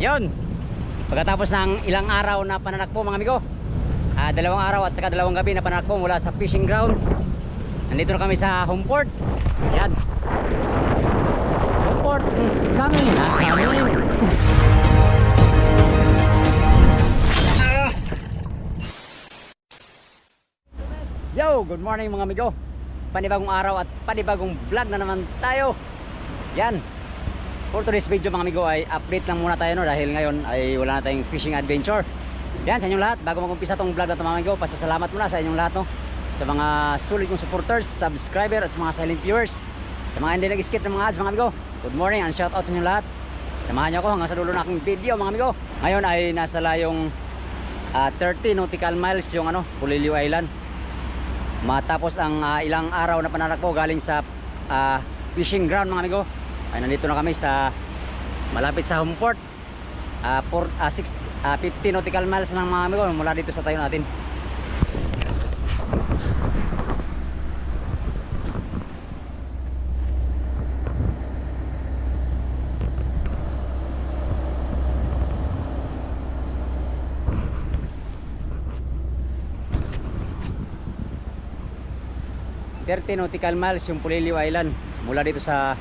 Yun, pagkatapos ng ilang araw na pananakbo mga amigo, 2 araw at saka 2 gabi na pananakbo mula sa fishing ground, nandito na kami sa Homeport. Yan, Homeport is coming. Yo, good morning mga amigo. Panibagong araw at panibagong vlog na naman tayo. Yan, for today's video mga amigo ay update lang muna tayo, no, dahil ngayon ay wala na tayong fishing adventure. Yan, sa inyong lahat, bago mag-umpisa tong vlog na ito mga amigo, pasasalamat muna sa inyong lahat, no, sa mga sulit kong supporters, subscriber at sa mga silent viewers, sa mga hindi nag-skip ng mga ads mga amigo. Good morning and shout out sa inyong lahat. Samahan niyo ako hanggang sa dulo ng aking video mga amigo. Ngayon ay nasa layong 30 nautical miles yung Pulilio Island. Matapos ang ilang araw na pananakbo galing sa fishing ground mga amigo, ay nandito na kami sa malapit sa Homeport. 50 nautical miles ng mga amigo mula dito sa tayo natin. Nautical miles yung Pulilio Island mula dito sa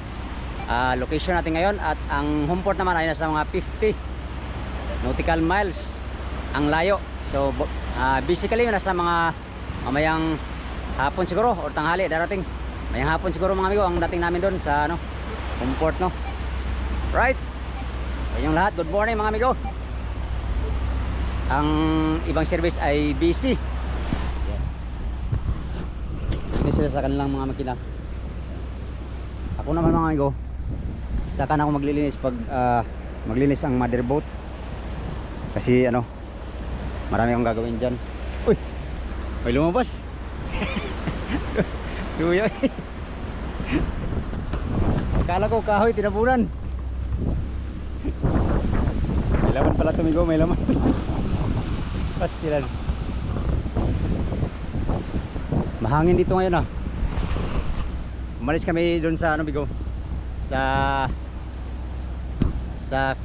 location natin ngayon, at ang Homeport naman ay nasa mga 50 nautical miles ang layo. So basically nasa mga mamayang hapon siguro o tanghali darating. Mayang hapon siguro mga amigo ang dating namin doon sa Homeport, no. Right, yung lahat, good morning mga amigo. Ang ibang service ay busy. Sila sa kanilang mga makina. Ako naman mga amigo, saka na ako maglilinis pag maglinis ang mother boat, kasi marami akong gagawin dyan. Uy, may lumabas. Luyo. Akala ko kahoy tinabunan. May laman pala tumigo, may laman. Pastilan. Mahangin dito ngayon Umalis kami doon sa bigo, sa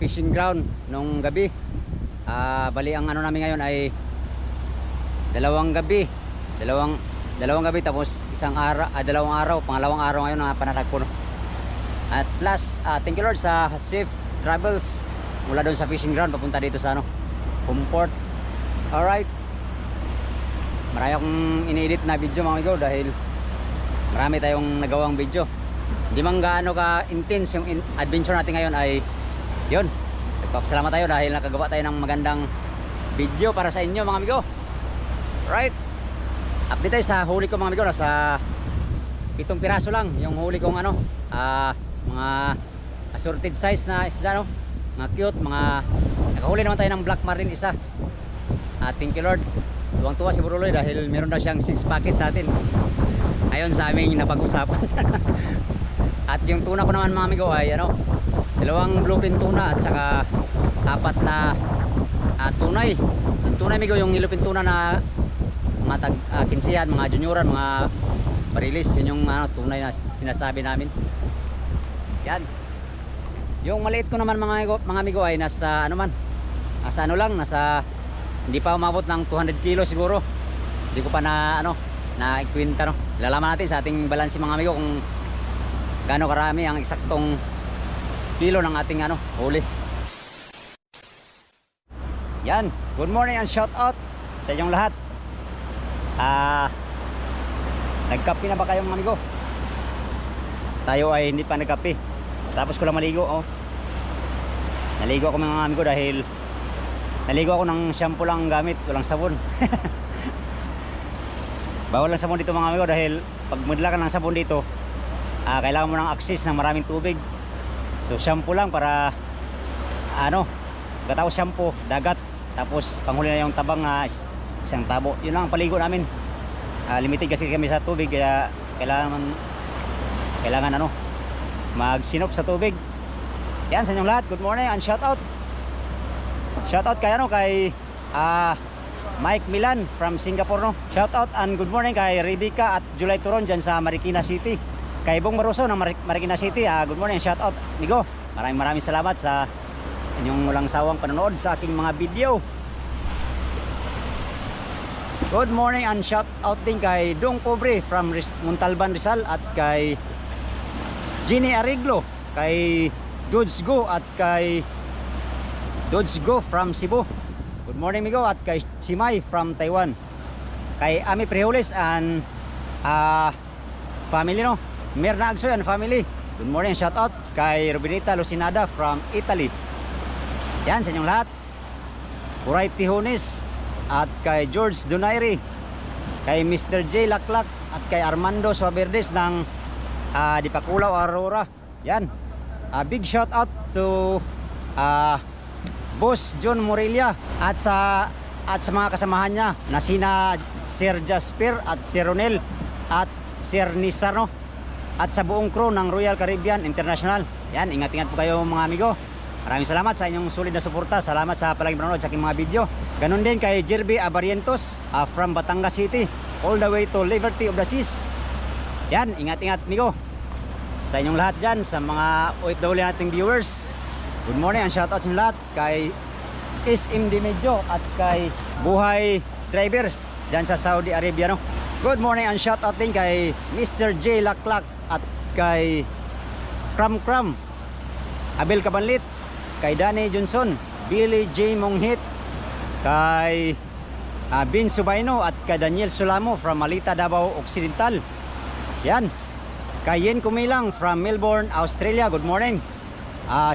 fishing ground nung gabi. Bali ang namin ngayon ay dalawang gabi tapos dalawang araw, pangalawang araw ngayon na pananakbo, no? At plus thank you Lord sa safe travels mula doon sa fishing ground papunta dito sa Homeport. Alright, marami akong ini-edit na video mga amigo dahil marami tayong nagawang video. Hindi man gaano ka intense yung adventure natin ngayon, ay yun, nagpapasalamat tayo dahil nakagawa tayo ng magandang video para sa inyo mga amigo. Right, update tayo sa huli ko mga amigo. Nasa 7 piraso lang yung huli kong mga assorted size na isda, no? Mga cute, nakahuli naman tayo ng black marlin isa. Thank you Lord. Tuwang-tuwa si Buruloy dahil meron daw siyang 6 packet sa atin ayon sa aming napag-usapan. At yung tuna ko naman mga amigo ay 2 bluefin tuna at saka 4 na tunay. Yung tunay amigo, yung ilupin tuna na mga kinsiyan, mga junioran, mga barilis, yun yung tunay na sinasabi namin. Yan. Yung maliit ko naman mga amigo ay nasa nasa hindi pa umabot ng 200 kilo siguro. Hindi ko pa na ikwenta, no. Lalaman natin sa ating balanse mga amigo kung gaano karami ang eksaktong kilo ng ating huli. Yan, good morning and shout out sa inyong lahat. Nagkape na ba kayo mga amigo? Tayo ay hindi pa nagkape. Tapos ko lang maligo, naligo ako mga amigo dahil naligo ako ng shampoo lang gamit, walang sabon. Bawal lang sabon dito mga amigo dahil pag madala ka ng sabon dito, kailangan mo ng access ng maraming tubig. So shampoo lang para pagkatapos shampoo, dagat, tapos panghuli na yung tabang isang tabo. Yun lang ang paligo namin. Limited kasi kami sa tubig, kaya kailangan magsinop sa tubig. Yan, sa inyong lahat, good morning and shout out. Shout out kay Mike Milan from Singapore, no. Shout out and good morning kay Rebecca at July Turon dyan sa Marikina City. Kay Bong Maruso ng Marikina City, good morning, shout out amigo. Maraming salamat sa inyong walang sawang panonood sa aking mga video. Good morning and shout out din kay Dong Pobre from Montalban, Rizal, at kay Ginny Ariglo, kay Dudes Go at kay Dudes Go from Cebu. Good morning migo, at kay Simay from Taiwan, kay Ami Prihulis and family no, Mirna Agsoy and family. Good morning, shout out kay Rubinita Lucinada from Italy. Yan sa inyong lahat. Uray Tihones at kay George Donaire, kay Mr. J Laklak at kay Armando Suaverdes ng Dipakulaw, Aurora. Yan. Big shout out to Boss John Morelia at sa mga kasamahan niya na sina Sir Jasper at Sir Ronel at Sir Nisarno at sa buong crew ng Royal Caribbean International. Yan, ingat-ingat po kayo mga amigo. Maraming salamat sa inyong sulit na suporta. Salamat sa palaging panonood sa aking mga video. Ganon din kay Jerby Abarientos from Batangas City all the way to Liberty of the Seas. Yan, ingat-ingat amigo sa inyong lahat dyan, sa mga OFW nating viewers. Good morning and shoutout sa lahat kay SMD Medyo at kay Buhay Drivers dyan sa Saudi Arabia no? Good morning and shoutout din kay Mr. J Laklak at kay Kram Kram, Abel Cabanlit, kay Danny Johnson, Billy J Monghit, kay Bin Subayno at kay Daniel Sulamo from Malita, Davao Occidental. Yan. Kay Yen Kumilang from Melbourne, Australia. Good morning.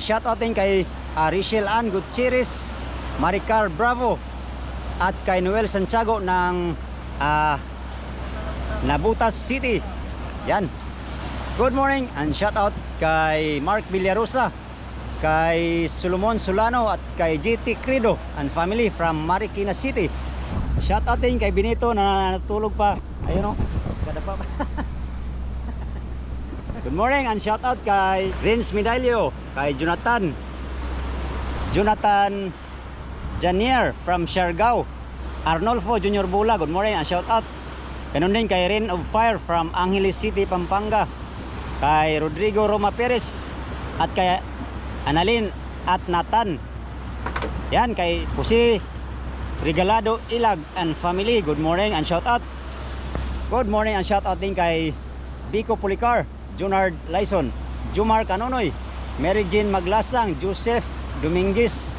Shout out din kay Rachel Ann Gutierrez, Maricar Bravo at kay Noel Santiago ng Nabutas City. Yan. Good morning and shout out kay Mark Villarosa, kay Solomon Solano at kay JT Credo and family from Marikina City. Shout out din kay Benito na natulog pa. Ayun o, kada pa. Good morning and shout out kay Vince Medalio, kay Jonathan Janier from Siargao, Arnolfo Junior Bula. Good morning and shout out. Ganun din kay Rain of Fire from Angeles City, Pampanga, kay Rodrigo Roma Perez at kay Analin at Nathan. Yan, kay Jose Regalado Ilag and family. Good morning and shout out. Good morning and shout out din kay Biko Policar, Junard Lyson, Jumar Canonoy, Mary Jane Maglasang, Joseph Dominguez,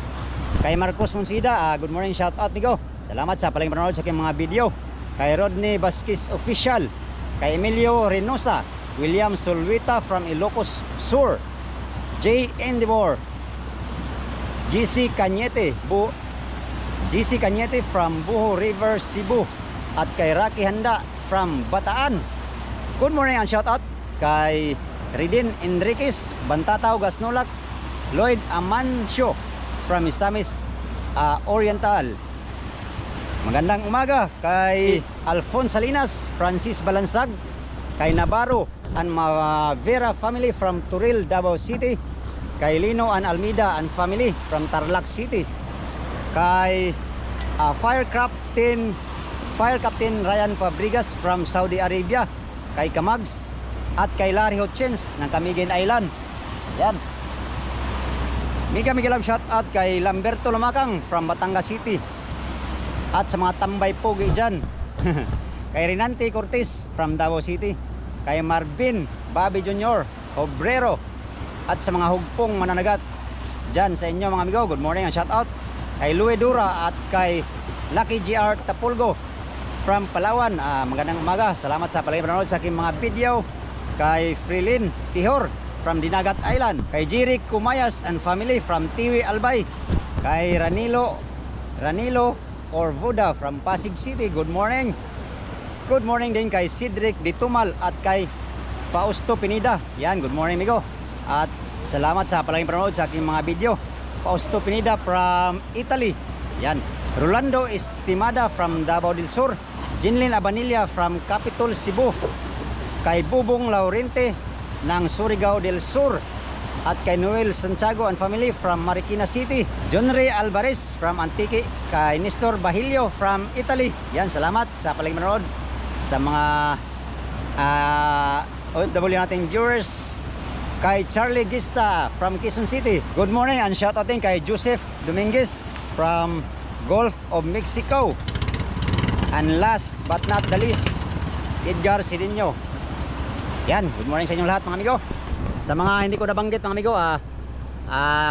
kay Marcos Monsida. Good morning, shout out nigo. Salamat sa palaging panonood sa aking mga video. Kay Rodney Vasquez Official, kay Emilio Reynosa, William Solwita from Ilocos Sur, J. Endivor, GC Cañete from Buho River, Cebu, at kay Rocky Handa from Bataan. Good morning and shout out kay Ridin Enriquez, Bantatao, Gasnulak, Lloyd Amancio from Misamis Oriental. Magandang umaga kay Alphonse Salinas, Francis Balansag, kay Navarro and Vera family from Turil, Davao City, kay Lino and Almida and family from Tarlac City, kay Fire Captain Ryan Fabregas from Saudi Arabia, kay Kamags at kay Larry Hutchins ng Camiguin Island. Yan. Mega love shout out kay Lamberto Lumakang from Batangas City at sa mga tambay pogi dyan. Kay Renante Cortez from Davao City, kay Marvin Bobby Jr. Obrero at sa mga hugpong mananagat dyan sa inyo mga amigo. Good morning and shout out kay Louie Dura at kay Lucky GR Tapulgo from Palawan. Magandang umaga. Salamat sa palaging panonood sa aking mga video. Kay Frilin Tihor from Dinagat Island, kay Jirik Kumayas and family from Tiwi Albay, kay Ranilo or Voda from Pasig City. Good morning. Good morning din kay Cedric Ditumal at kay Fausto Pinida. Yan, good morning amigo. At salamat sa palaging panonood sa aking mga video. Fausto Pinida from Italy. Yan. Rolando Estimada from Davao del Sur, Jinlin Abanilla from Capitol Cebu, kay Bubong Laurente ng Surigao del Sur, at kay Noel Santiago and family from Marikina City, John Ray Alvarez from Antique, kay Nestor Bahilio from Italy. Yan, salamat sa palaging manood sa mga OFW nating viewers. kay Charlie Gista from Quezon City. Good morning and shout out din kay Joseph Dominguez from Gulf of Mexico. And last but not the least, Edgar Sidinho. Yan, good morning sa inyong lahat mga amigo. Sa mga hindi ko nabanggit mga amigo,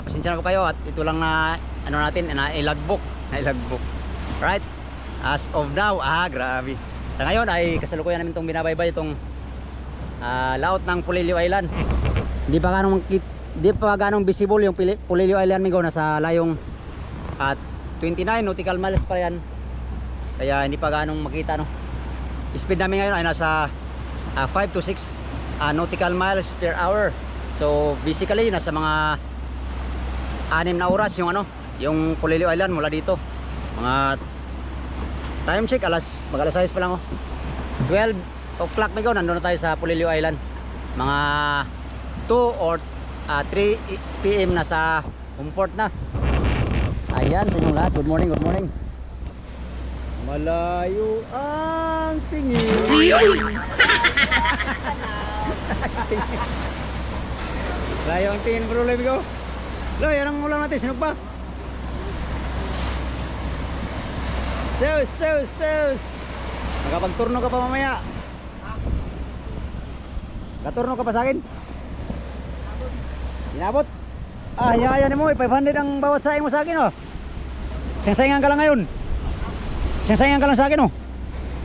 pasensya na po kayo at ito lang na ano natin, na ilagbook. Right? As of now, grabe. Sa ngayon ay kasalukuyan namin itong binabaybay itong laot ng Polillo Island. Hindi pa ganong visible yung Polillo Island amigo, nasa layong at 29 nautical miles pa yan. Kaya hindi pa ganong makita no. Speed namin ngayon ay nasa 5 to 6 nautical miles per hour. So basically nasa mga 6 na oras yung yung Polillo Island mula dito. Mga time check alas 6 pa lang 12 o'clock amigo, nandun na tayo sa Polillo Island. Mga 2 or 3 PM na sa Humport na. Ayan sa inyong lahat, good morning, good morning. Malayo ang tingin. Layo ang tingin bro, let me go. Lo, yan ang ulam natin, sinug pa. Sus. Magkapagturno ka pa mamaya. Katurno ka pa sa akin? Inabot? Hayaan mo, 500 ang bawat saing mo sa akin Saing-saingan ka lang ngayon. Saing-saingan ka lang sa akin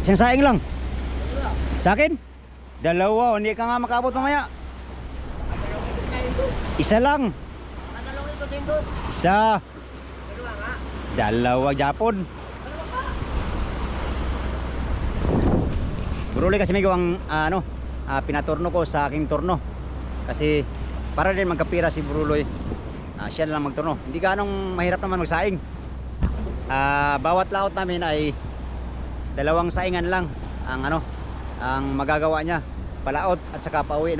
Saing lang. Sa akin? 2, hindi ka nga makaabot mamaya. Isa lang. Isa. 2 Japon. Buruli kasi may gawang pinaturno ko sa aking turno. Kasi para din magkapira si Buruloy, siya lang magturno. Hindi ganong mahirap naman magsaing. Bawat laot namin ay 2 saingan lang ang magagawa niya, palaot at saka pauwi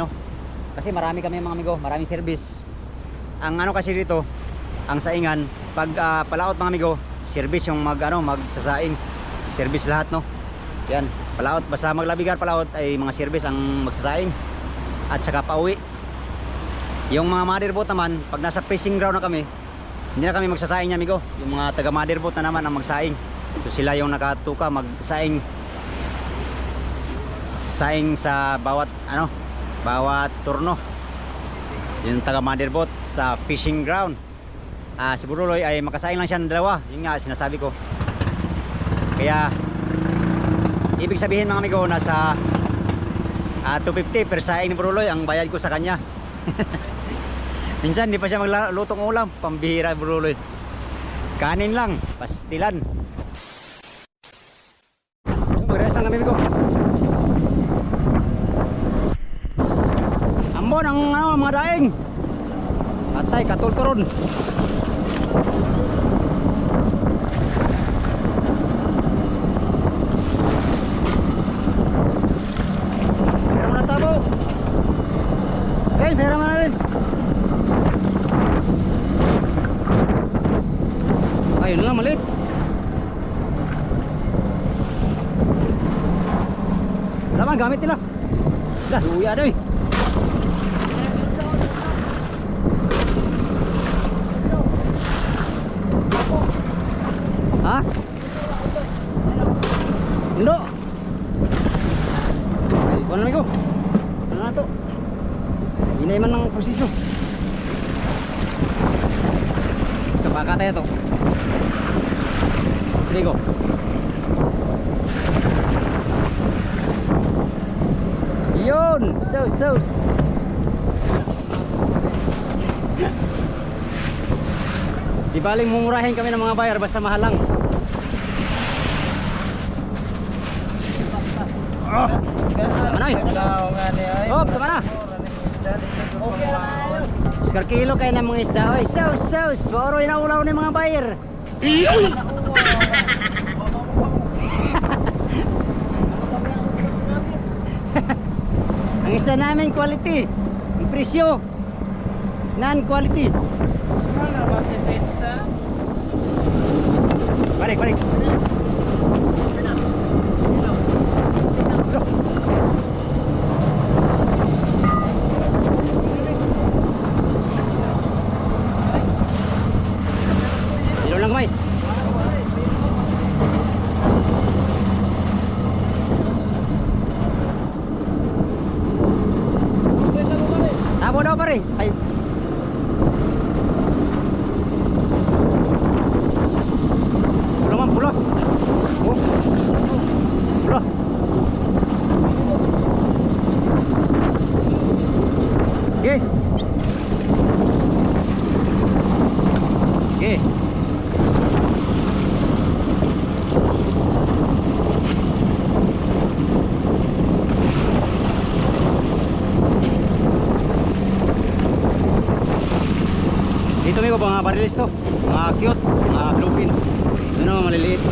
kasi marami kami mga amigo, maraming service. Ang kasi dito, ang saingan pag palaot mga amigo, service yung magsasaing, service lahat yan, palaot, basta maglabigar palaot ay mga service ang magsasaing at saka pauwi. Yung mga motherboat naman, pag nasa fishing ground na kami, hindi na kami magsasaing niya amigo. Yung mga taga motherboat na naman ang magsaing. So sila yung nakatuka magsaing sa bawat turno. Yung taga motherboat sa fishing ground. Si Buruloy ay makasaing lang siya ng 2. Yun nga sinasabi ko. Kaya ibig sabihin mga amigo, nasa 250 per saing ni Buruloy ang bayad ko sa kanya. Minsan hindi pa siya maglutong ulam, pambihira Buruloy. Kanin lang, pastilan. Magres lang kami ko. Ambon ang mga daing. Atay katulturon. Pera mo na tabo. Okay, pera mo na rin. Ayun lang, malit. Wala man, gamit nila. Dah, luya na Ha? Indo. Ay, kuha na ko. Ano na to? Hinay man ng posiso. Kapaka tayo to. Sige ko. Yun! Sos! Di baling mumurahin kami ng mga buyer basta mahal lang. Manay! Oh, tama na! Oscar kilo kayo ng mga isda. Oy, sos! Mauro yung naulaw ng mga buyer. Ang isa namin quality, ang presyo non-quality. Balik. Walang kamay. Tabo daw pare. Ay. Pula man, pula. Oh. Pula. Okay. Okay. Dito may mga barilis to, mga cute, mga bluefin. Ito naman maliliit.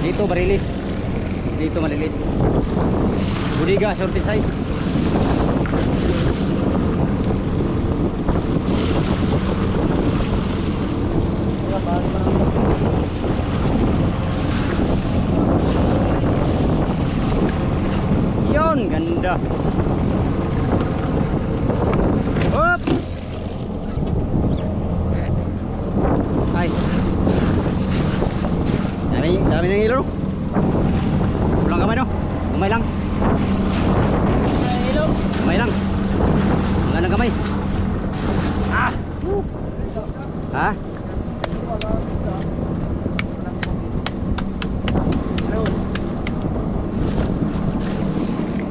Dito barilis, dito maliliit. Budiga, sorted size. Yon, ganda. Hop. Ay. Dami ng ilo. Pulang kamay no. Kamay lang. Ilo. Kamay lang. Wala ng kamay. Ah. Ha?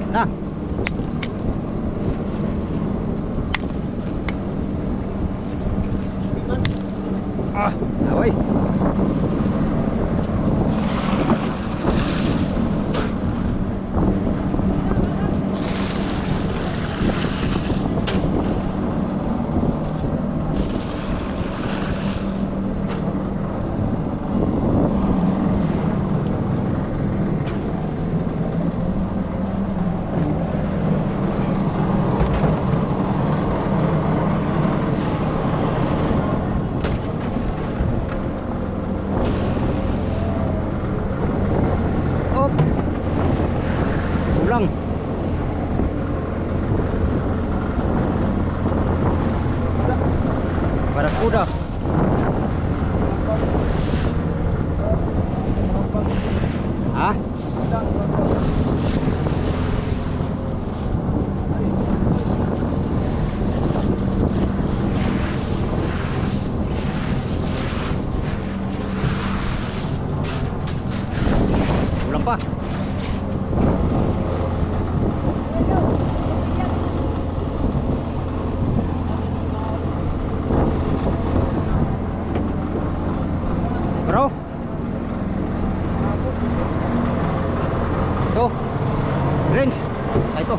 Na. Ah, away. Pulang. Barakuda. Hah? Pulang pa. Bro. Ito. Greens. Ay, ito.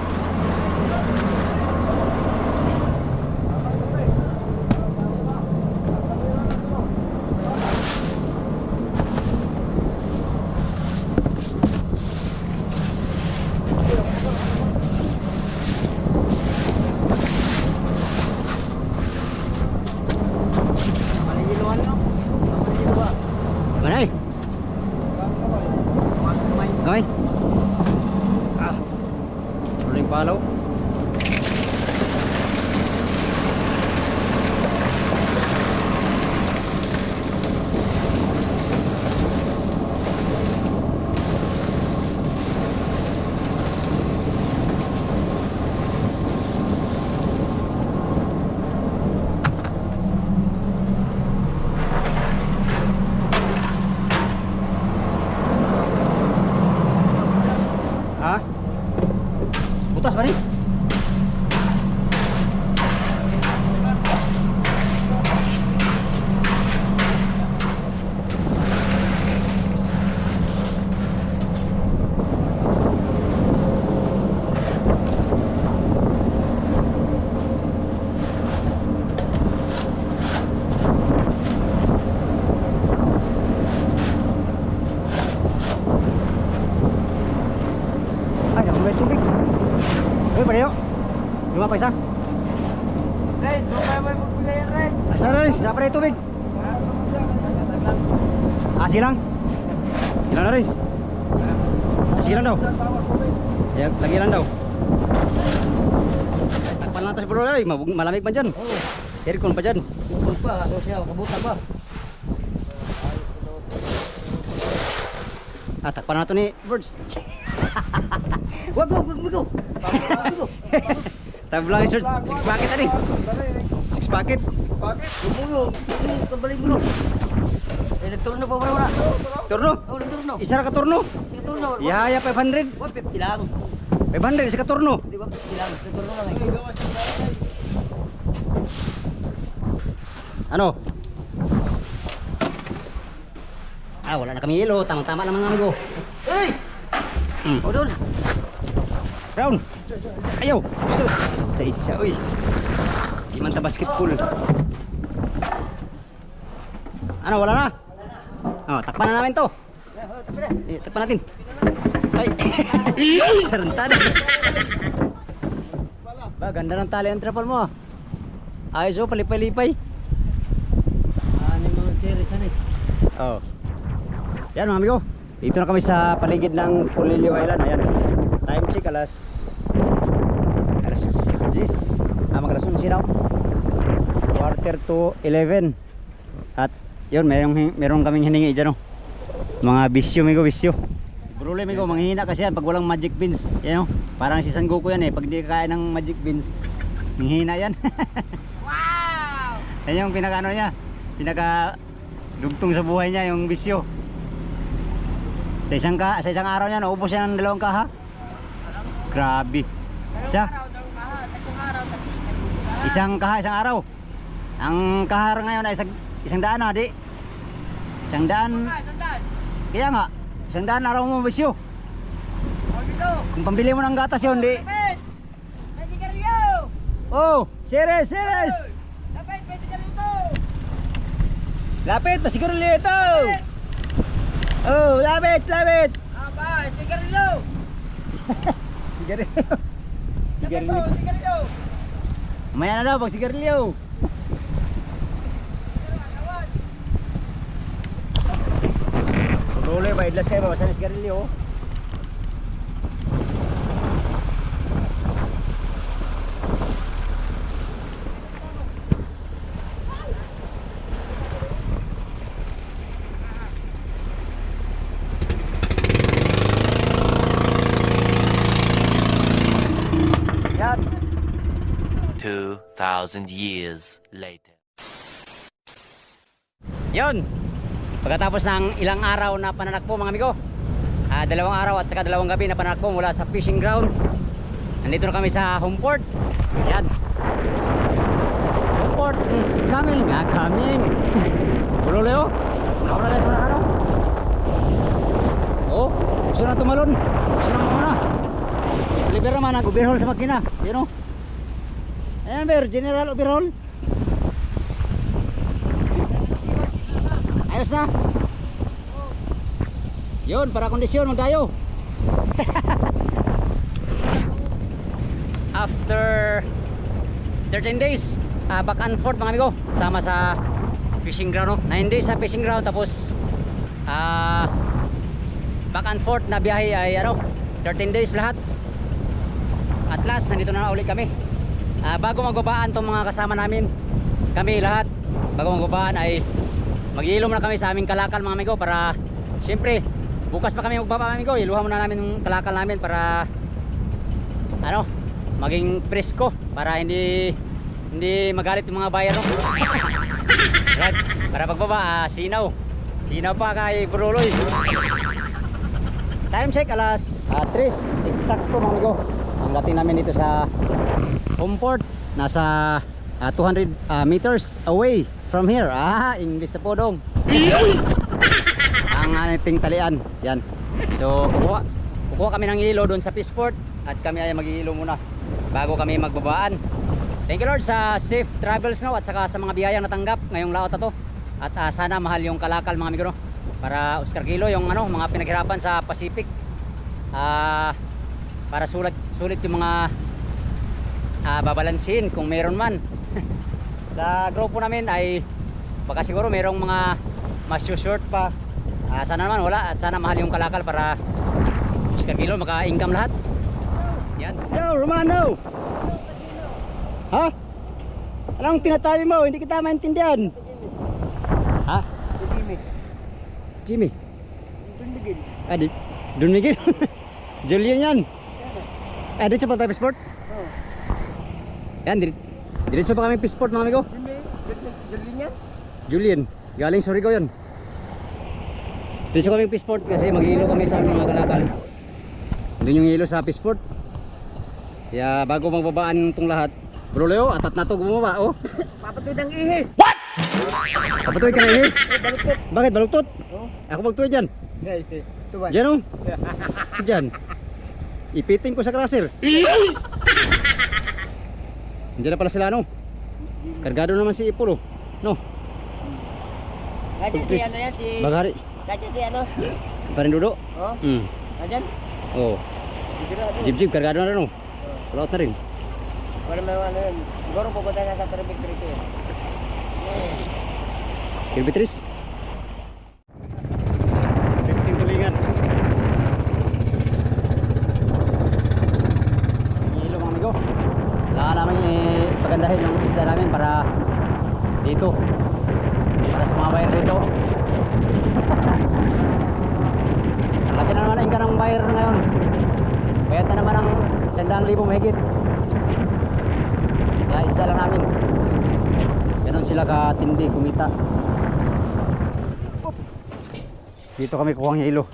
Manay. Kamay. Ah. Rolling palaw. Ha? Butas ba rin? Ay, nakumay tubig. Uy, pareho. Lima pa isa. Reds, huwag kayo may magbigay yan, Reds. Asa na rin, dapat na tubig. Silang. Silang na rin. Silang daw. Yan, lagi lang daw. Takpan lang tayo bro, ay malamig pa dyan. Aircon pa dyan. Bukod pa, so siya, kabuta pa. Takpan na ito ni Birds. Wag go. Tablang sir, 6 packet ani. 6 packet. Balik mo. Nagturno pa wala. Turno. Nagturno. Isa ra ka turno. Sige turno. Yaya 500. 150 lang. 500 isa ka turno. Di ba? 50 lang. Nagturno lang. Ano? Wala na kami yelo. Tama-tama naman mga amigo. Hey! Odol. Brown. Ayaw. Sus. Sa itsa. Uy. Gimana ta basketball. Ano, wala na? Takpan na namin to. Takpan natin. Ay. Tarantado. Ba, ganda ng tali ang trapal mo. Ayos o, palipay-lipay. Ano yung mga cherry sana eh? Yan mga amigo. Dito na kami sa paligid ng Polillo Island. Ayan. Time check alas 10. Mag-alas 11 daw. Quarter to 11. At yun, meron kaming hiningi dyan, mga bisyo, migo, bisyo. Brule, migo, manghihina kasi yan pag walang magic beans. Yan, parang si San Goku yan pag di kakain ng magic beans, manghihina yan. Wow! Yan yung pinaka niya, pinaka dugtong sa buhay niya, yung bisyo. Sa isang araw niya, naubos siya ng 2 kaha. Grabe. Isang kaha, isang araw. Ang kahar ngayon ay isang daan na, di? Isang daan. Kaya nga, isang daan araw mo bisyo. Kung pambili mo ng gatas yun, di? Oh, seres! Lapit, pasigarilyo ito! Oh, lapit! Sigarilyo! Sigarilyo. Mamaya na daw pag sigarilyo. Role ba idlas kayo ba sa sigarilyo? Yan. 2,000 years later. Yon. Pagkatapos ng ilang araw na pananakbo mga amigo, 2 araw at saka 2 gabi na pananakbo mula sa fishing ground, nandito na kami sa home port. Yan. Home port is coming. Coming. Bulole o. Nakurales mo na ano. Gusto na tumalon. Gusto na muna. Liber naman ang overhaul sa makina. Yan o. Ayan ber, general overhaul. Ayos na. Yun, para kondisyon magdayo. After 13 days back and forth mga amigo, sama sa fishing ground 9 days sa fishing ground, tapos back and forth na biyahe ay 13 days lahat. At last, nandito na ulit kami. Bago magbabaan tong mga kasama namin, kami lahat, bago magbabaan ay mag-iilom na kami sa aming kalakal mga amigo, para siyempre bukas pa kami magbaba mga amigo, iluha muna namin yung kalakal namin para maging presko, para hindi magalit yung mga buyer right? Para pagbaba sinaw pa kay Bruloy. Time check alas 3 eksakto mga amigo. Ang dating namin dito sa home port, nasa 200 meters away from here. English na po dong. Ang ating talian. Yan. So kukuha kami ng hilo doon sa Peaceport, at kami ay mag-ihilo muna bago kami magbabaan. Thank you Lord sa safe travels at saka sa mga biyayang natanggap ngayong laot na to. At sana mahal yung kalakal mga amigo para Oscar Kilo yung mga pinaghirapan sa Pacific. Para sulit yung mga babalansin kung meron man. Sa grupo namin ay baka siguro merong mga short pa. Sana naman wala, at sana mahal yung kalakal para Oscar Kilo maka-income lahat. Yan. Ciao Romano. Ha? Anong tinatabi mo? Hindi kita maintindihan. Ha? Jimmy. Jimmy. Pindigil. Don Miguel. Julian yan. Dito pa tayo Pisport. Oo. Yan, diretso pa kami Pisport mga amigo. Galing yan. Julian, galing Surigao yan. Diretso kami Pisport kasi mag-iilo kami sa mga kalakal. Doon yung ilo sa Pisport. Kaya bago magbabaan itong lahat, Bro Leo, atat na to bumaba, oh. Papatuid ang ihi. Kapatuloy ka na ihi. Baluktot. Bakit baluktot? Oo. Ako magtuloy dyan. Tuwan. Dyan, oh. Dyan. Ipiting ko sa crusher. Diyan na pala sila, no? Kargado naman si Ipolo, no? Kadya si ano yan, si... Bagari. Kadya si ano? Parindudo. Oo. Kadyan? Oh. Jeep kargado na rin, no? Wala na rin. Wala may ano yun. Siguro pupunta na sa Tribik yun. Kilbitris. 15 tulingan. Hilo mga amigo. Kailangan namin pagandahin yung isda namin para dito. Para sumabay dito. Laki na naman ang income ng buyer ngayon. Bayad na naman ang 100,000 mahigit. Sa isda lang namin. Ganon sila katindi kumita. Dito kami kuha ng hilo.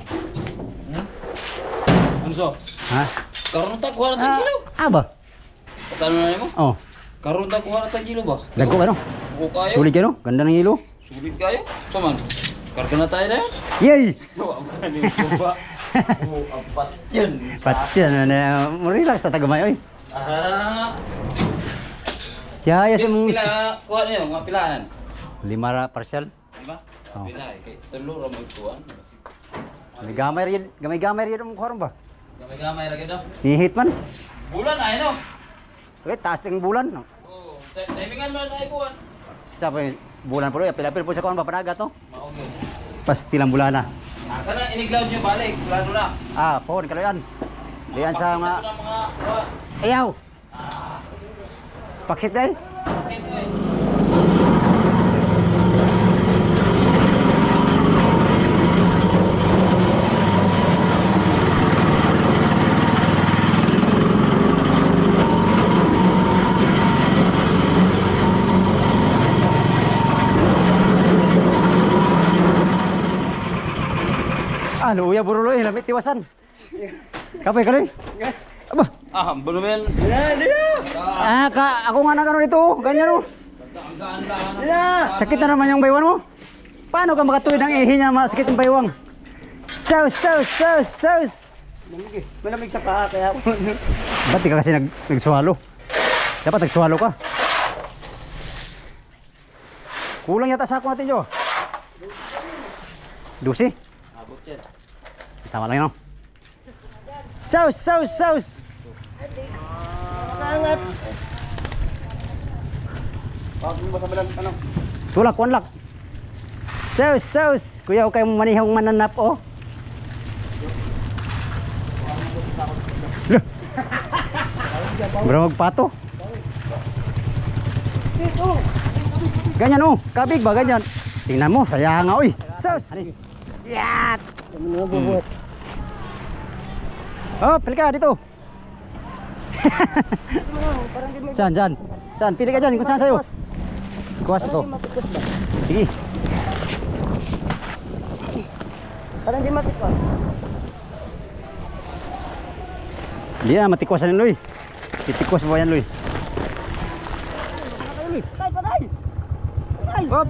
Anso? Ha? Karon ta kuha na kilo. Ba? Saan na mo? Oh, Karon ta kuha na kilo ba? dagko ano? Buko kayo. Sulit kayo? Ganda ng hilo. Sulit kayo. Saman. Karga na tayo na yan. Yay! Oh, ang kanin ko ba? Oh, apat yan. Patyan na relax sa tagamay oy. Ah. Kaya ya mong Pila kuha niyo mga pilahan. 5 parcel. Diba? Oh. Pila kay tulo ra mo kuha. Gamay rin ang kuharon ba? Gamay-gamay ra gid. Hihit man. Bulan ay no. Okay, taas ang bulan. No? Oh, timingan mo na ay buwan. Sa pa yung bulan po rin. Pila-pila po sa kuhan ba panaga to? Mao gyud. Pasti lang bulan na. Kana iniglaw niyo balik, plano na. Pohon kaloyan. Diyan sa mga mga kuha. ayaw. Paksit day. Sit oy. Luya buruloy, lamit tiwasan. Kapay kaloy. Aba. Bulumen. Ako nga na dito, ganyan oh. Sakit na naman yung baywang mo. Paano ka makatuwid ng ihi niya, masakit yung baywang? Saus. Malamig sa paa kaya ako. Ba't di ka kasi nagsuwalo? Dapat nagsuwalo ka. Kulang yata sako natin, Jo. 12? Abot yan. Tama lang yun. Saus. Angat. Bakit mo ba sa balang ano? Tulak, wanlak. Saus. Kuya, huwag kayong manihang mananap, oh. Loh. Bro, magpato. Ganyan, oh. Kabig ba, ganyan. Tingnan mo, saya nga, oy. Saus. Yat. Oh, pili ka dito. Saan? Pili ka dyan, kung saan sa'yo. Kuwas ito. Sige. Parang di matikwas. Hindi na, matikwasan yan, Loy. Titikwas mo ba yan, Loy? Patay! Hop!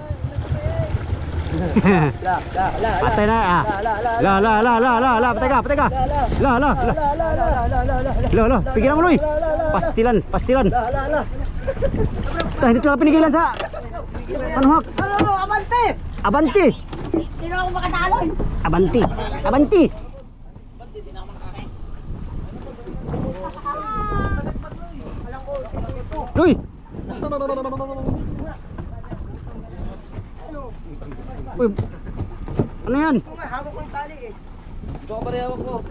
Patay na, ah. La, patay ka. La, pigilan mo, Loy. Pastilan. Hindi ka pinigilan sa panuhak. Abanti. Hindi na ako makatalo. Abanti. Loy. Uy, ano yan? Hawak ko yung tali eh. Ito ka pala hawak ko.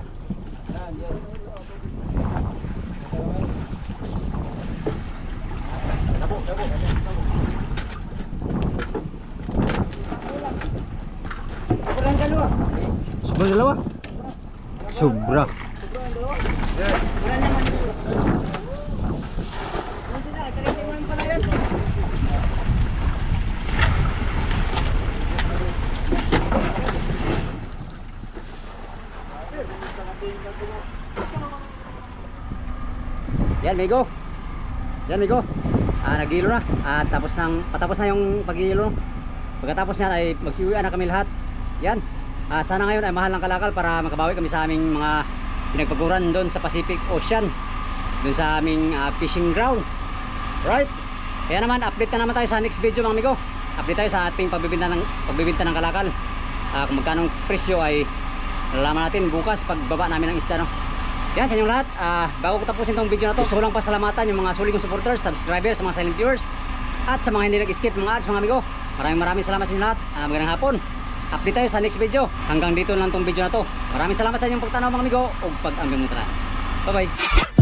Sobrang dalawa. Sobra. Yan, Migo. Yan, Migo. Nagilo na. Patapos na yung paghilo. Pagkatapos niyan ay magsiuwian na kami lahat. Yan. Sana ngayon ay mahal ng kalakal para makabawi kami sa aming mga pinagpaguran doon sa Pacific Ocean. Doon sa aming fishing ground. Right? Kaya naman, update na naman tayo sa next video mga amigo. Update tayo sa ating pagbibinta ng kalakal. Kung magkano presyo ay nalalaman natin bukas pagbaba namin ng isda, no? Yan sa inyong lahat. Bago ko tapusin tong video na to, gusto ko lang pasalamatan yung mga sulit kong supporters, subscribers, sa mga silent viewers, at sa mga hindi nag-skip mga ads mga amigo. Maraming salamat sa inyong lahat. Magandang hapon. Update tayo sa next video. Hanggang dito lang tong video na to. Maraming salamat sa inyong pagtanaw mga amigo o pag-ambing mo. Bye bye.